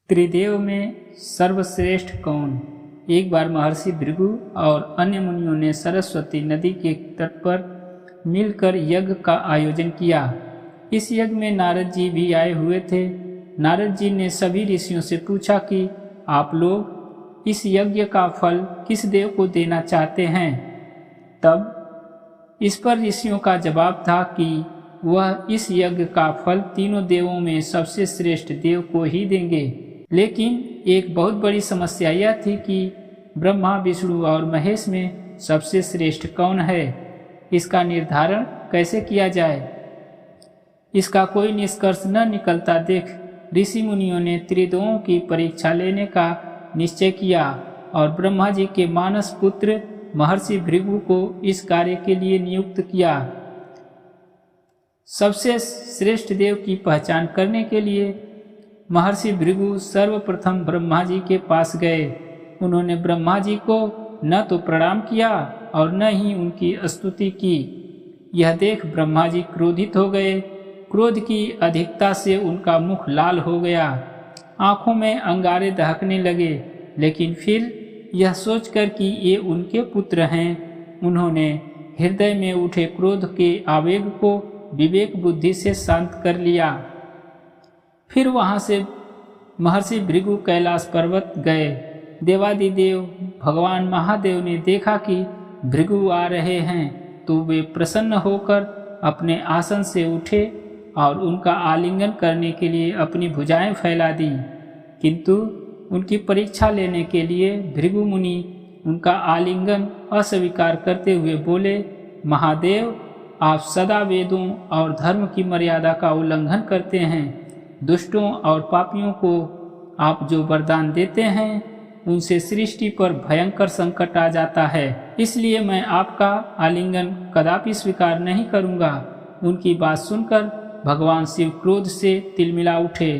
त्रिदेव में सर्वश्रेष्ठ कौन? एक बार महर्षि भृगु और अन्य मुनियों ने सरस्वती नदी के तट पर मिलकर यज्ञ का आयोजन किया। इस यज्ञ में नारद जी भी आए हुए थे। नारद जी ने सभी ऋषियों से पूछा कि आप लोग इस यज्ञ का फल किस देव को देना चाहते हैं। तब इस पर ऋषियों का जवाब था कि वह इस यज्ञ का फल तीनों देवों में सबसे श्रेष्ठ देव को ही देंगे। लेकिन एक बहुत बड़ी समस्या यह थी कि ब्रह्मा, विष्णु और महेश में सबसे श्रेष्ठ कौन है, इसका निर्धारण कैसे किया जाए। इसका कोई निष्कर्ष न निकलता देख ऋषि मुनियों ने त्रिदेवों की परीक्षा लेने का निश्चय किया और ब्रह्मा जी के मानस पुत्र महर्षि भृगु को इस कार्य के लिए नियुक्त किया। सबसे श्रेष्ठ देव की पहचान करने के लिए महर्षि भृगु सर्वप्रथम ब्रह्मा जी के पास गए। उन्होंने ब्रह्मा जी को न तो प्रणाम किया और न ही उनकी स्तुति की। यह देख ब्रह्मा जी क्रोधित हो गए। क्रोध की अधिकता से उनका मुख लाल हो गया, आंखों में अंगारे दहकने लगे। लेकिन फिर यह सोचकर कि ये उनके पुत्र हैं, उन्होंने हृदय में उठे क्रोध के आवेग को विवेक बुद्धि से शांत कर लिया। फिर वहाँ से महर्षि भृगु कैलाश पर्वत गए। देवादिदेव भगवान महादेव ने देखा कि भृगु आ रहे हैं तो वे प्रसन्न होकर अपने आसन से उठे और उनका आलिंगन करने के लिए अपनी भुजाएं फैला दी। किंतु उनकी परीक्षा लेने के लिए भृगु मुनि उनका आलिंगन अस्वीकार करते हुए बोले, महादेव, आप सदा वेदों और धर्म की मर्यादा का उल्लंघन करते हैं। दुष्टों और पापियों को आप जो वरदान देते हैं उनसे सृष्टि पर भयंकर संकट आ जाता है। इसलिए मैं आपका आलिंगन कदापि स्वीकार नहीं करूंगा। उनकी बात सुनकर भगवान शिव क्रोध से तिलमिला उठे।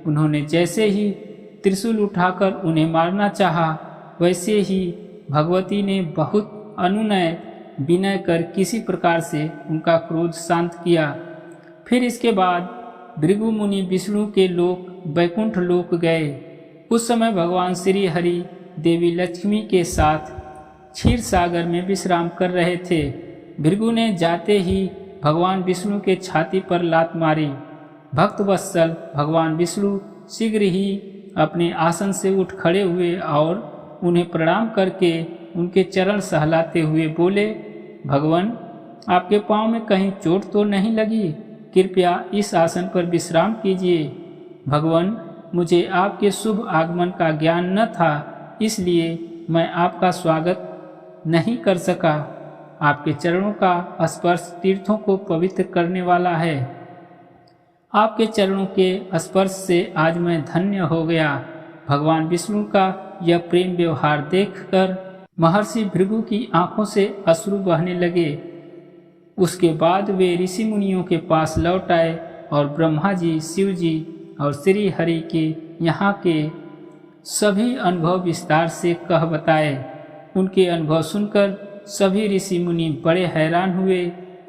उन्होंने जैसे ही त्रिशूल उठाकर उन्हें मारना चाहा, वैसे ही भगवती ने बहुत अनुनय विनय कर किसी प्रकार से उनका क्रोध शांत किया। फिर इसके बाद भृगु मुनि विष्णु के लोक वैकुंठ लोक गए। उस समय भगवान श्री हरि देवी लक्ष्मी के साथ क्षीर सागर में विश्राम कर रहे थे। भृगु ने जाते ही भगवान विष्णु के छाती पर लात मारी। भक्त वत्सल भगवान विष्णु शीघ्र ही अपने आसन से उठ खड़े हुए और उन्हें प्रणाम करके उनके चरण सहलाते हुए बोले, भगवान, आपके पाँव में कहीं चोट तो नहीं लगी? कृपया इस आसन पर विश्राम कीजिए। भगवान, मुझे आपके शुभ आगमन का ज्ञान न था, इसलिए मैं आपका स्वागत नहीं कर सका। आपके चरणों का स्पर्श तीर्थों को पवित्र करने वाला है। आपके चरणों के स्पर्श से आज मैं धन्य हो गया। भगवान विष्णु का यह प्रेम व्यवहार देखकर महर्षि भृगु की आंखों से अश्रु बहने लगे। उसके बाद वे ऋषि मुनियों के पास लौट आए और ब्रह्मा जी, शिव जी और श्री हरि के यहाँ के सभी अनुभव विस्तार से कह बताए। उनके अनुभव सुनकर सभी ऋषि मुनि बड़े हैरान हुए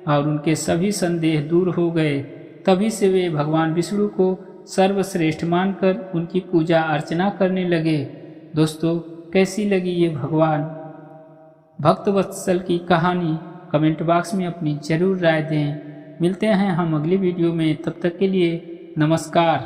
और उनके सभी संदेह दूर हो गए। तभी से वे भगवान विष्णु को सर्वश्रेष्ठ मानकर उनकी पूजा अर्चना करने लगे। दोस्तों, कैसी लगी ये भगवान भक्त वत्सल की कहानी? कमेंट बॉक्स में अपनी जरूर राय दें। मिलते हैं हम अगली वीडियो में, तब तक के लिए नमस्कार।